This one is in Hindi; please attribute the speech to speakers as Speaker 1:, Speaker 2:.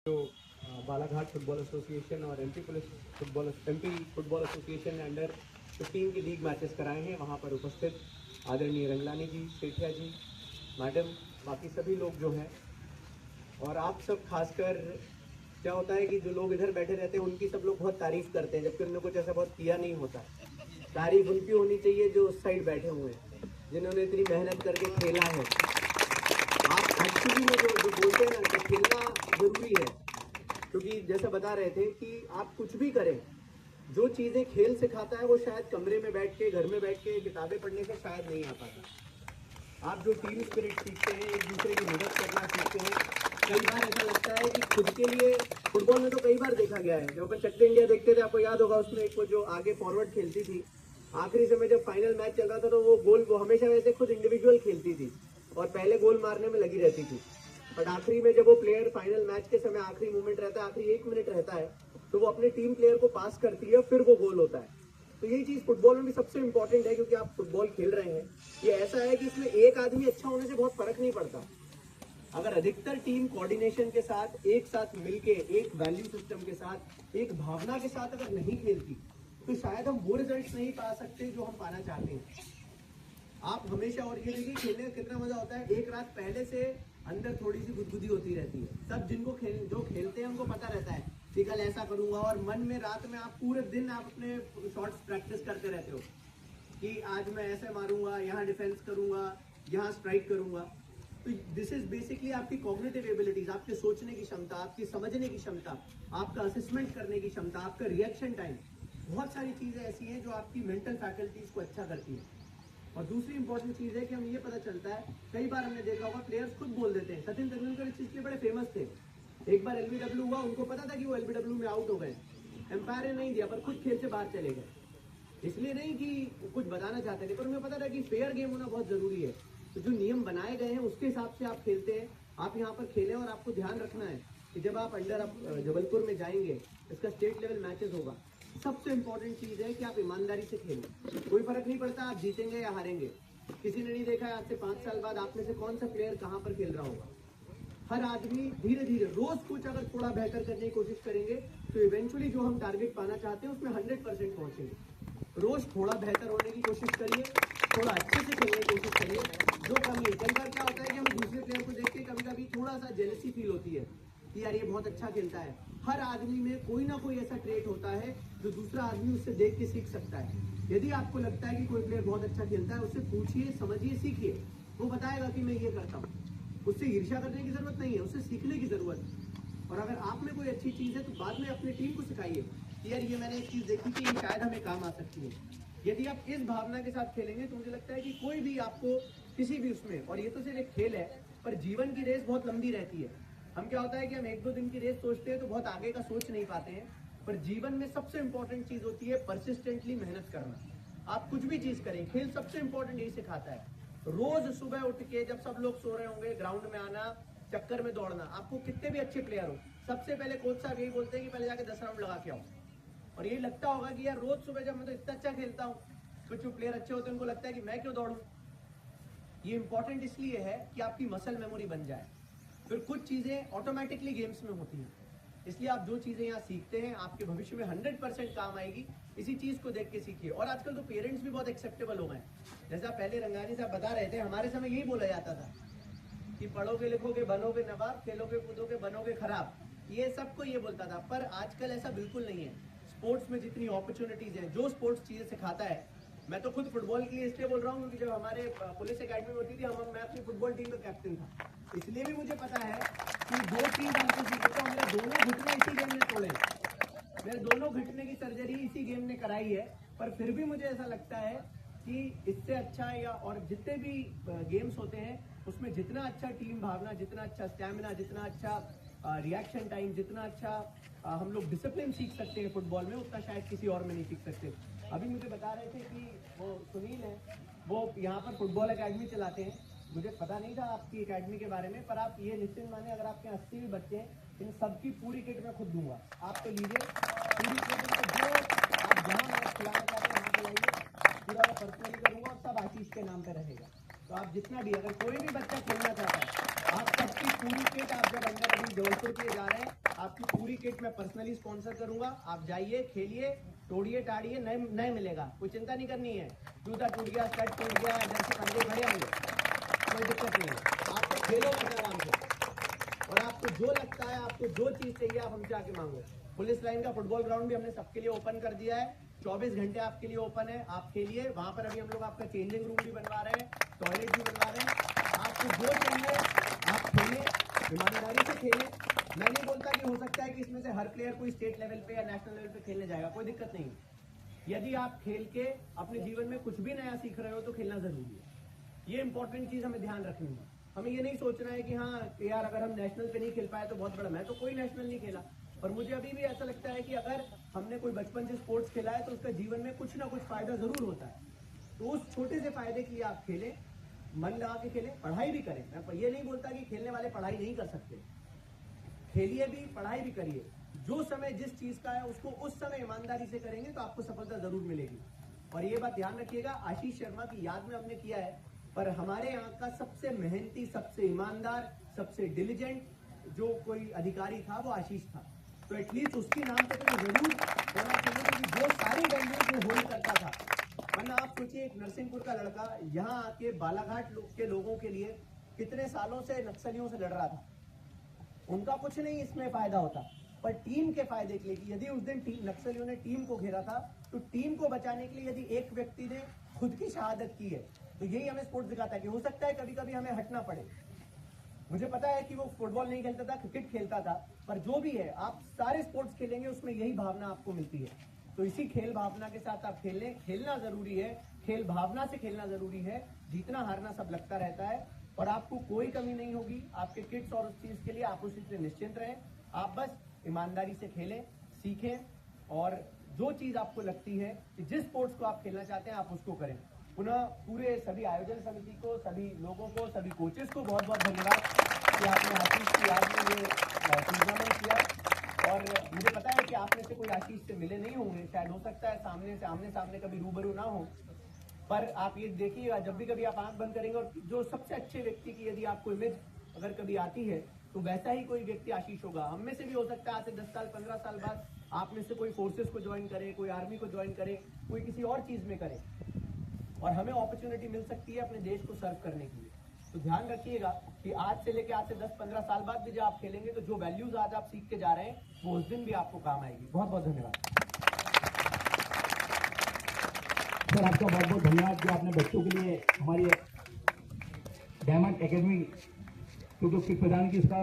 Speaker 1: जो बालाघाट फुटबॉल एसोसिएशन और एमपी फुटबॉल एसोसिएशन ने अंडर 15 की लीग मैचेस कराए हैं। वहाँ पर उपस्थित आदरणीय रंगलानी जी, सेठिया जी, मैडम, बाकी सभी लोग जो हैं, और आप सब खासकर क्या होता है कि जो लोग इधर बैठे रहते हैं उनकी सब लोग बहुत तारीफ करते हैं, जबकि उन्होंने कुछ ऐसा बहुत किया नहीं होता। तारीफ उनकी होनी चाहिए जो उस साइड बैठे हुए हैं, जिन्होंने इतनी मेहनत करके खेला है। आप एक्चुअली में जो बोलते हैं ना कि खेलना जरूरी है, क्योंकि जैसा बता रहे थे कि आप कुछ भी करें, जो चीज़ें खेल सिखाता है वो शायद कमरे में बैठ के, घर में बैठ के किताबें पढ़ने से शायद नहीं आ पाता। आप जो टीम स्पिरिट सीखते हैं, एक दूसरे की मदद करना सीखते हैं। कई बार ऐसा लगता है कि खुद के लिए, फुटबॉल में तो कई बार देखा गया है, जब अपन चक दे इंडिया देखते थे, आपको याद होगा, उसमें एक जो आगे फॉरवर्ड खेलती थी, आखिरी समय जब फाइनल मैच चल रहा था तो वो गोल, वो हमेशा वैसे खुद इंडिविजुअल खेलती थी और पहले गोल मारने में लगी रहती थी, बट आखिरी में जब वो प्लेयर फाइनल मैच के समय आखिरी मोमेंट रहता है, आखिरी 1 मिनट रहता है, तो वो अपने टीम प्लेयर को पास करती है, फिर वो गोल होता है। तो यही चीज फुटबॉल में भी सबसे इंपॉर्टेंट है, क्योंकि आप फुटबॉल खेल रहे हैं। ये ऐसा है कि इसमें एक आदमी अच्छा होने से बहुत फर्क नहीं पड़ता। अगर अधिकतर टीम कोऑर्डिनेशन के साथ, एक साथ मिलके, एक वैल्यू सिस्टम के साथ, एक भावना के साथ अगर नहीं खेलती, तो शायद हम वो रिजल्ट नहीं पा सकते जो हम पाना चाहते हैं। आप हमेशा, और ये देखिए खेलने का कितना मजा होता है, एक रात पहले से अंदर थोड़ी सी गुदगुदी होती रहती है। सब जिनको जो खेलते हैं उनको पता रहता है कि कल ऐसा करूंगा, और मन में रात में आप पूरे दिन आप अपने शॉट्स प्रैक्टिस करते रहते हो कि आज मैं ऐसे मारूंगा, यहाँ डिफेंस करूंगा, यहाँ स्ट्राइक करूंगा। तो दिस इज बेसिकली आपकी कॉग्निटिव एबिलिटीज, आपके सोचने की क्षमता, आपकी समझने की क्षमता, आपका असेसमेंट करने की क्षमता, आपका रिएक्शन टाइम, बहुत सारी चीजें ऐसी हैं जो आपकी मेंटल फैकल्टीज को अच्छा करती है। और दूसरी इंपॉर्टेंट चीज है कि हमें ये पता चलता है, कई बार हमने देखा होगा प्लेयर्स खुद बोल देते हैं, सचिन तेंदुलकर इस चीज के बड़े फेमस थे। एक बार एलबीडब्ल्यू हुआ, उनको पता था कि वो एलबीडब्ल्यू में आउट हो गए, एम्पायर ने नहीं दिया, पर खुद खेल से बाहर चले गए। इसलिए नहीं कि कुछ बताना चाहते थे, पर उन्हें पता था कि फेयर गेम होना बहुत जरूरी है। तो जो नियम बनाए गए हैं उसके हिसाब से आप खेलते हैं, आप यहाँ पर खेलें। और आपको ध्यान रखना है कि जब आप जबलपुर में जाएंगे, इसका स्टेट लेवल मैचेस होगा, सबसे इंपॉर्टेंट चीज है कि आप ईमानदारी से खेलें। कोई फर्क नहीं पड़ता आप जीतेंगे या हारेंगे। किसी ने नहीं देखा है आज से 5 साल बाद आप में से कौन सा प्लेयर कहाँ पर खेल रहा होगा। हर आदमी धीरे धीरे रोज कुछ अगर थोड़ा बेहतर करने की कोशिश करेंगे, तो इवेंचुअली जो हम टारगेट पाना चाहते हैं उसमें 100% पहुंचेंगे। रोज थोड़ा बेहतर होने की कोशिश करिए, थोड़ा अच्छे से खेलने की कोशिश करिए। जो कमी, कई बार क्या होता है कि हमें दूसरे प्लेयर को देख के कभी कभी थोड़ा सा जेलसी फील होती है कि यार ये बहुत अच्छा खेलता है। हर आदमी में कोई ना कोई ऐसा ट्रेट होता है जो दूसरा आदमी उससे देख के सीख सकता है। यदि आपको लगता है कि कोई प्लेयर बहुत अच्छा खेलता है, उससे पूछिए, समझिए, सीखिए। वो बताएगा कि मैं ये करता हूँ। उससे ईर्ष्या करने की जरूरत नहीं है, उससे सीखने की जरूरत है। और अगर आप में कोई अच्छी चीज है तो बाद में अपनी टीम को सिखाइए कि यार ये मैंने एक चीज देखी कि ये शायद हमें काम आ सकती है। यदि आप इस भावना के साथ खेलेंगे तो मुझे लगता है कि कोई भी आपको किसी भी उसमें, और ये तो सिर्फ एक खेल है, पर जीवन की रेस बहुत लंबी रहती है। हम क्या होता है कि हम 1-2 दिन की रेस सोचते हैं तो बहुत आगे का सोच नहीं पाते हैं। पर जीवन में सबसे इंपॉर्टेंट चीज होती है परसिस्टेंटली मेहनत करना। आप कुछ भी चीज करें, खेल सबसे इंपॉर्टेंट यही सिखाता है। रोज सुबह उठ के जब सब लोग सो रहे होंगे, ग्राउंड में आना, चक्कर में दौड़ना। आपको कितने भी अच्छे प्लेयर हो, सबसे पहले कोच साहब यही बोलते हैं कि पहले जाके 10 राउंड लगा के आओ। और यही लगता होगा कि यार रोज सुबह जब मैं तो इतना अच्छा खेलता हूँ, कुछ जो प्लेयर अच्छे होते हैं उनको लगता है कि मैं क्यों दौड़ूं। ये इंपॉर्टेंट इसलिए है कि आपकी मसल मेमोरी बन जाए। फिर कुछ चीजें ऑटोमेटिकली गेम्स में होती हैं, इसलिए आप जो चीजें यहाँ सीखते हैं आपके भविष्य में 100% काम आएगी। इसी चीज को देख के सीखिए। और आजकल तो पेरेंट्स भी बहुत एक्सेप्टेबल हो गए। जैसा पहले रंगानी साहब बता रहे थे, हमारे समय यही बोला जाता था कि पढ़ोगे लिखोगे बनोगे नवाब, खेलोगे कूदोगे बनोगे खराब। ये सबको ये बोलता था, पर आजकल ऐसा बिल्कुल नहीं है। स्पोर्ट्स में जितनी अपॉर्चुनिटीज हैं, जो स्पोर्ट्स चीजें सिखाता है, मैं तो खुद फुटबॉल के लिए इसलिए बोल रहा हूँ क्योंकि जब हमारे पुलिस अकेडमी में होती थी, मैं अपनी फुटबॉल टीम का कैप्टन था। इसलिए भी मुझे पता है कि 2 चीज हमको सीखता हूँ। मेरे दोनों घुटने इसी गेम ने तोड़े, मेरे दोनों घुटने की सर्जरी इसी गेम ने कराई है। पर फिर भी मुझे ऐसा लगता है कि इससे अच्छा, या और जितने भी गेम्स होते हैं उसमें जितना अच्छा टीम भावना, जितना अच्छा स्टैमिना, जितना अच्छा रिएक्शन टाइम, जितना अच्छा हम लोग डिसिप्लिन सीख सकते हैं फुटबॉल में, उतना शायद किसी और में नहीं सीख सकते। अभी मुझे बता रहे थे कि वो सुनील है, वो यहाँ पर फुटबॉल अकेडमी चलाते हैं। मुझे पता नहीं था आपकी अकेडमी के बारे में, पर आप ये निश्चित माने अगर आपके 80 भी बच्चे हैं, इन सबकी पूरी किट मैं खुद दूंगा। आप तो लीजिए पूरी किट, जो आप जहाँ मैच खिलाना चाहते हैं वहाँ खिलाइए, पूरा मैं पर्सनली करूँगा और सब आशीष के नाम पे रहेगा।
Speaker 2: तो आप जितना भी, अगर कोई भी बच्चा खेलना चाहता है, आप सबकी पूरी किट, आप जब अंदर अभी जबलपुर के लिए जा रहे हैं, आपकी पूरी किट मैं पर्सनली स्पॉन्सर करूंगा। आप जाइए, खेलिए, तोड़िए टाड़िए, नए मिलेगा, कोई चिंता नहीं करनी है। जूता टूट गया, शर्ट टूट गया, जर्सी पंजे खड़े होंगे, कोई दिक्कत नहीं है। आपको खेलो मत आराम से, और आपको जो लगता है, आपको जो चीज चाहिए, आप हमसे आके मांगो। पुलिस लाइन का फुटबॉल ग्राउंड भी हमने सबके लिए ओपन कर दिया है, 24 घंटे आपके लिए ओपन है, आप खेलिए। वहां पर अभी हम लोग आपका चेंजिंग रूम भी बनवा रहे हैं, टॉयलेट भी बनवा रहे हैं। आपको जो चाहिए आप खेलिए, ईमानदारी से खेलिए। मैं नहीं बोलता कि हो सकता है कि इसमें से हर प्लेयर कोई स्टेट लेवल पे या नेशनल लेवल पे खेलने जाएगा, कोई दिक्कत नहीं। यदि आप खेल के अपने जीवन में कुछ भी नया सीख रहे हो तो खेलना जरूरी है। ये इंपॉर्टेंट चीज हमें ध्यान रखनी है। हमें ये नहीं सोचना है कि हाँ यार अगर हम नेशनल पे नहीं खेल पाए तो बहुत बड़ा, मैं तो कोई नेशनल नहीं खेला, पर मुझे अभी भी ऐसा लगता है कि अगर हमने कोई बचपन से स्पोर्ट्स खेला है तो उसका जीवन में कुछ ना कुछ फायदा जरूर होता है। तो उस छोटे से फायदे के लिए आप खेलें, मन लगा के खेलें, पढ़ाई भी करें। मैं ये नहीं बोलता कि खेलने वाले पढ़ाई नहीं कर सकते, खेलिए भी, पढ़ाई भी करिए। जो समय जिस चीज का है उसको उस समय ईमानदारी से करेंगे तो आपको सफलता जरूर मिलेगी। और ये बात ध्यान रखिएगा, आशीष शर्मा की याद में हमने किया है, पर हमारे यहाँ का सबसे मेहनती, सबसे ईमानदार, सबसे डिलीजेंट जो कोई अधिकारी था वो आशीष था। तो एटलीस्ट उसके नाम पे तो जरूर होना चाहिए, क्योंकि जो सारी वैल्यूज वो होल्ड करता था। वरना आप सोचिए, एक नरसिंहपुर का लड़का यहाँ आके बालाघाट के लोगों के लिए कितने सालों से नक्सलियों से लड़ रहा था। उनका कुछ नहीं इसमें फायदा होता, पर टीम के फायदे के लिए, कि यदि उस दिन नक्सलियों ने टीम को घेरा था तो टीम को बचाने के लिए यदि एक व्यक्ति ने खुद की शहादत की है, तो यही हमें स्पोर्ट्स दिखाता है कि हो सकता है कभी कभी हमें हटना पड़े। मुझे पता है कि वो फुटबॉल नहीं खेलता था, क्रिकेट खेलता था, पर जो भी है आप सारे स्पोर्ट्स खेलेंगे उसमें यही भावना आपको मिलती है। तो इसी खेल भावना के साथ आप खेलें, खेलना जरूरी है, खेल भावना से खेलना जरूरी है। जीतना हारना सब लगता रहता है, और आपको कोई कमी नहीं होगी आपके किट्स और उस चीज के लिए। आप उसी से निश्चिंत रहें, आप बस ईमानदारी से खेलें, सीखें, और जो चीज आपको लगती है कि जिस स्पोर्ट्स को आप खेलना चाहते हैं आप उसको करें। पुनः पूरे सभी आयोजन समिति को, सभी लोगों को, सभी कोचेस को बहुत बहुत धन्यवाद कि आपने आशीष की याद में ये टूर्नामेंट किया। और मुझे पता है कि आप में से कोई आशीष से मिले नहीं होंगे, शायद हो सकता है आमने सामने कभी रूबरू ना हो, पर आप ये देखिएगा जब भी कभी आप आंख बंद करेंगे और जो सबसे अच्छे व्यक्ति की यदि आपको इमेज अगर कभी आती है तो वैसा ही कोई व्यक्ति आशीष होगा। हम में से भी हो सकता है आज से 10 साल 15 साल बाद आप में से कोई फोर्सेस को ज्वाइन करे, कोई आर्मी को ज्वाइन करे, कोई किसी और चीज में करे, और हमें अपॉर्चुनिटी मिल सकती है अपने देश को सर्व करने के लिए। तो ध्यान रखिएगा कि आज से लेकर आज से 10-15 साल बाद भी जब आप खेलेंगे तो जो वैल्यूज आज आप सीख के जा रहे हैं वो उस दिन भी आपको काम आएगी। बहुत बहुत धन्यवाद
Speaker 3: सर, आपका बहुत बहुत धन्यवाद कि आपने बच्चों के लिए हमारी डायमंड एकेडमी, क्योंकि उसकी प्रधान की इसका